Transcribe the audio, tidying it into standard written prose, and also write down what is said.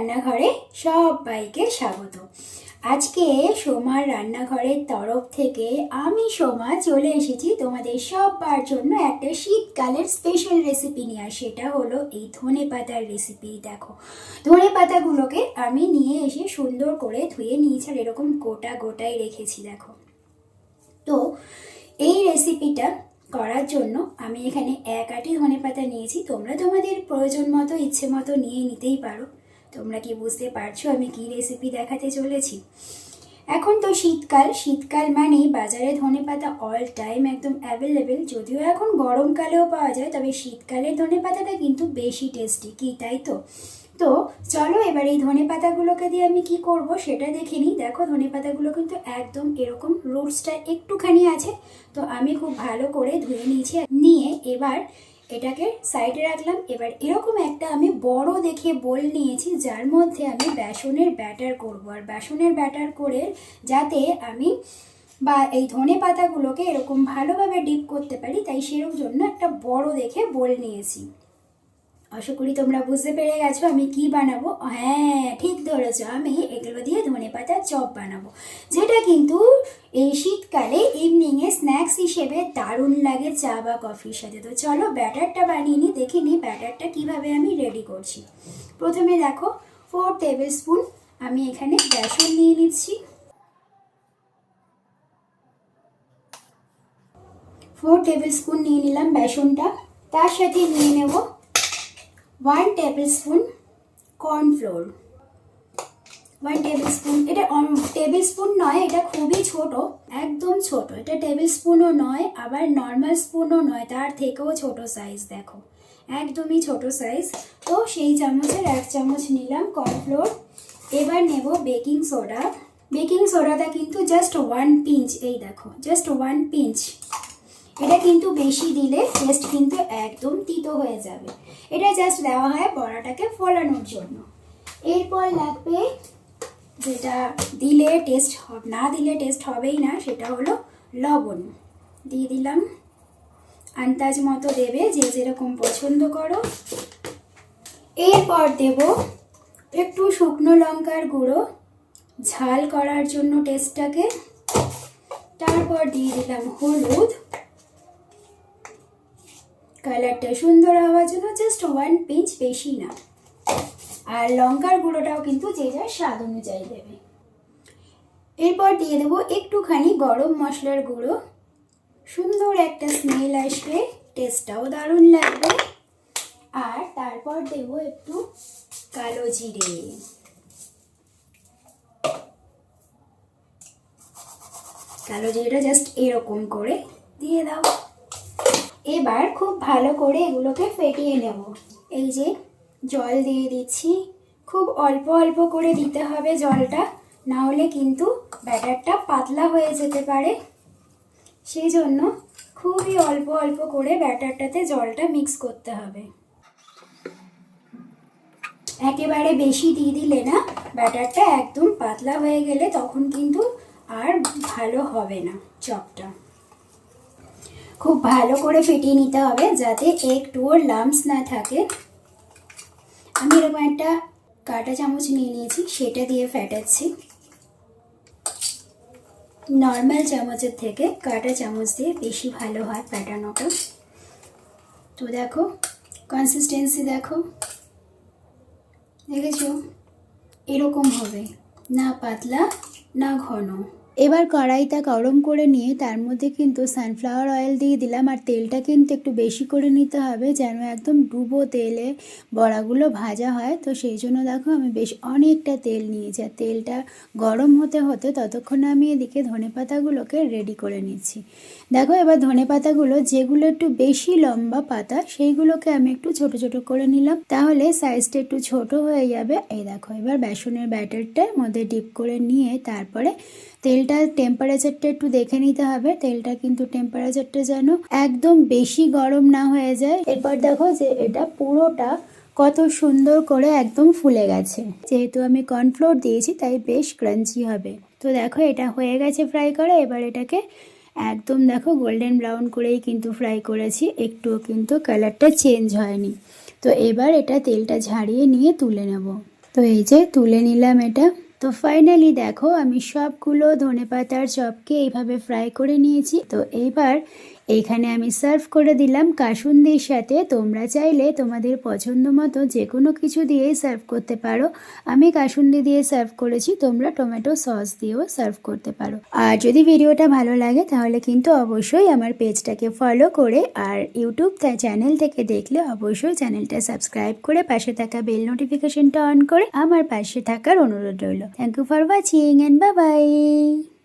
রান্নাঘরে সবাইকে স্বাগত। আজকে সোমার রান্নাঘরের তরফ থেকে আমি সোমা চলে এসেছি তোমাদের সবার জন্য একটা শীতকালের স্পেশাল রেসিপি নিয়ে। আর সেটা হলো এই ধনেপাতার রেসিপি। দেখো, ধনেপাতাগুলোকে আমি নিয়ে এসে সুন্দর করে ধুয়ে নিয়েছি আর এরকম গোটা গোটাই রেখেছি। দেখো, তো এই রেসিপিটা করার জন্য আমি এখানে 1 আঁটি ধনেপাতা নিয়েছি। তোমরা তোমাদের প্রয়োজন মতো ইচ্ছে মতো নিয়ে নিতেই পারো। তোমরা কি বুঝতে পারছো আমি কি রেসিপি দেখাতে চলেছি? এখন তো শীতকাল মানেই বাজারে ধনেপাতা অল টাইম একদম অ্যাভেলেবেল। যদিও এখন গরমকালেও পাওয়া যায়, তবে শীতকালের ধনেপাতাটা কিন্তু বেশি টেস্টি, কি তাই তো? তো চলো এবার এই ধনেপাতাগুলোকে দিয়ে আমি কি করব সেটা দেখে নিই। দেখো, ধনেপাতাগুলো কিন্তু একদম এরকম রুটসটা একটুখানি আছে, তো আমি খুব ভালো করে ধুয়ে নিয়েছি। নিয়ে এবার এটাকে সাইডে রাখলাম। এবার এরকম একটা আমি বড় দেখে বোল নিয়েছি, যার মধ্যে আমি বেসনের ব্যাটার করব। আর বেসনের ব্যাটার করে যাতে আমি এই ধনেপাতাগুলোকে এরকম ভালোভাবে ডিপ করতে পারি, তাই সেরকম জন্য একটা বড় দেখে বোল নিয়েছি। আশা করি তোমরা বুঝতে পেরে গেছো আমি কি বানাবো। হ্যাঁ, ঠিক ধরেছো, আমি এগুলো দিয়ে ধনেপাতার চপ বানাবো, যেটা কিন্তু এই শীতকালে ইভিনিংয়ে স্ন্যাক্স হিসেবে দারুণ লাগে চা বা কফির সাথে। তো চলো ব্যাটারটা বানিয়ে নিই, দেখে নিই ব্যাটারটা কিভাবে আমি রেডি করছি। প্রথমে দেখো 4 টেবিল স্পুন আমি এখানে বেসন নিয়ে নিচ্ছি। 4 টেবিল স্পুন নিয়ে নিলাম বেসনটা। তার সাথে নিয়ে নেব 1 table spoon cornflour. 1 table spoon, এটা টেবিল স্পুন নয়, এটা খুবই ছোট, একদম ছোট। এটা টেবিল স্পুনও নয়, আবার নর্মাল স্পুনও নয়, তার থেকেও ছোট সাইজ। দেখো, একদমই ছোট সাইজ। তো সেই চামচের 1 চামচ নিলাম কর্নফ্লোর। এবার নেব বেকিং সোডা। বেকিং সোডাটা কিন্তু জাস্ট 1 পিঞ্চ, এই দেখো জাস্ট 1 পিঞ্চ। এটা কিন্তু বেশি দিলে টেস্ট কিন্তু একদম তিতো হয়ে যাবে। এটা জাস্ট দেওয়া হয় বড়াটাকে ফোলানোর জন্য। এরপর লাগবে, যেটা দিলে টেস্ট না দিলে টেস্ট হবেই না, সেটা হলো লবণ। দিয়ে দিলাম, আন্দাজ মতো দেবে, যে যেরকম পছন্দ করো। এরপর দেব একটু শুকনো লঙ্কার গুঁড়ো, ঝাল করার জন্য টেস্টটাকে। তারপর দিয়ে দিলাম হলুদ, কালারটা সুন্দর হওয়ার জন্য জাস্ট 1 পিঞ্চ, বেশি না। আর লঙ্কার গুঁড়োটাও কিন্তু যে যার স্বাদ অনুযায়ী দেবে। এরপর দিয়ে দেবো একটুখানি গরম মশলার গুঁড়ো, সুন্দর একটা স্মেল আসবে, টেস্টটাও দারুণ লাগবে। আর তারপর দেব একটু কালো জিরে। কালো জিরেটা জাস্ট এরকম করে দিয়ে দাও। এবার খুব ভালো করে এগুলোকে ফেটিয়ে নেব। এই যে জল দিয়ে দিচ্ছি, খুব অল্প অল্প করে দিতে হবে জলটা, না হলে কিন্তু ব্যাটারটা পাতলা হয়ে যেতে পারে। সেই জন্য খুবই অল্প অল্প করে ব্যাটারটাতে জলটা মিক্স করতে হবে। একেবারে বেশি দিয়ে দিলে না, ব্যাটারটা একদম পাতলা হয়ে গেলে তখন কিন্তু আর ভালো হবে না চপটা। খুব ভালো করে ফেটিয়ে নিতে হবে যাতে একটুও লাম্পস না থাকে। আমি এরকম একটা কাঁটা চামচ নিয়ে নিয়েছি, সেটা দিয়ে ফেটাচ্ছি। নর্মাল চামচের থেকে কাঁটা চামচ দিয়ে বেশি ভালো হয় ফেটানোটা। তো দেখো কনসিস্টেন্সি, দেখো দেখেছো, এরকম হবে, না পাতলা না ঘন। এবার কড়াইটা গরম করে নিয়ে তার মধ্যে কিন্তু সানফ্লাওয়ার অয়েল দিয়ে দিলাম। আর তেলটা কিন্তু একটু বেশি করে নিতে হবে, যেন একদম ডুবো তেলে বড়াগুলো ভাজা হয়। তো সেই জন্য দেখো আমি বেশ অনেকটা তেল নিয়েছি। আর তেলটা গরম হতে হতে ততক্ষণে আমি এদিকে ধনেপাতাগুলোকে রেডি করে নিচ্ছি। দেখো, এবার ধনেপাতাগুলো যেগুলো একটু বেশি লম্বা পাতা, সেইগুলোকে আমি একটু ছোট ছোট করে নিলাম, তাহলে সাইজটা একটু ছোট হয়ে যাবে। এই দেখো, এবার বেসনের ব্যাটারটার মধ্যে ডিপ করে নিয়ে তারপরে তেলটার টেম্পারেচারটা একটু দেখে নিতে হবে। তেলটা কিন্তু টেম্পারেচারটা যেন একদম বেশি গরম না হয়ে যায়। এরপর দেখো যে এটা পুরোটা কত সুন্দর করে একদম ফুলে গেছে। যেহেতু আমি কর্নফ্লোর দিয়েছি তাই বেশ ক্রাঞ্চি হবে। তো দেখো এটা হয়ে গেছে ফ্রাই করা। এবার এটাকে একদম দেখো গোল্ডেন ব্রাউন করেই কিন্তু ফ্রাই করেছি, একটুও কিন্তু কালারটা চেঞ্জ হয়নি। তো এবার এটা তেলটা ঝাড়িয়ে নিয়ে তুলে নেব। তো এই যে তুলে নিলাম এটা। তো ফাইনালি দেখো আমি সবগুলো ধনেপাতার চপকে এইভাবে ফ্রাই করে নিয়েছি। তো এইবার এইখানে আমি সার্ভ করে দিলাম কাসুন্দির সাথে। তোমরা চাইলে তোমাদের পছন্দ মতো যে কোনো কিছু দিয়েই সার্ভ করতে পারো। আমি কাসুন্দি দিয়ে সার্ভ করেছি, তোমরা টমেটো সস দিয়েও সার্ভ করতে পারো। আর যদি ভিডিওটা ভালো লাগে তাহলে কিন্তু অবশ্যই আমার পেজটাকে ফলো করে, আর ইউটিউব চ্যানেল থেকে দেখলে অবশ্যই চ্যানেলটা সাবস্ক্রাইব করে পাশে থাকা বেল নোটিফিকেশনটা অন করে আমার পাশে থাকার অনুরোধ রইল। Thank you for watching and bye by.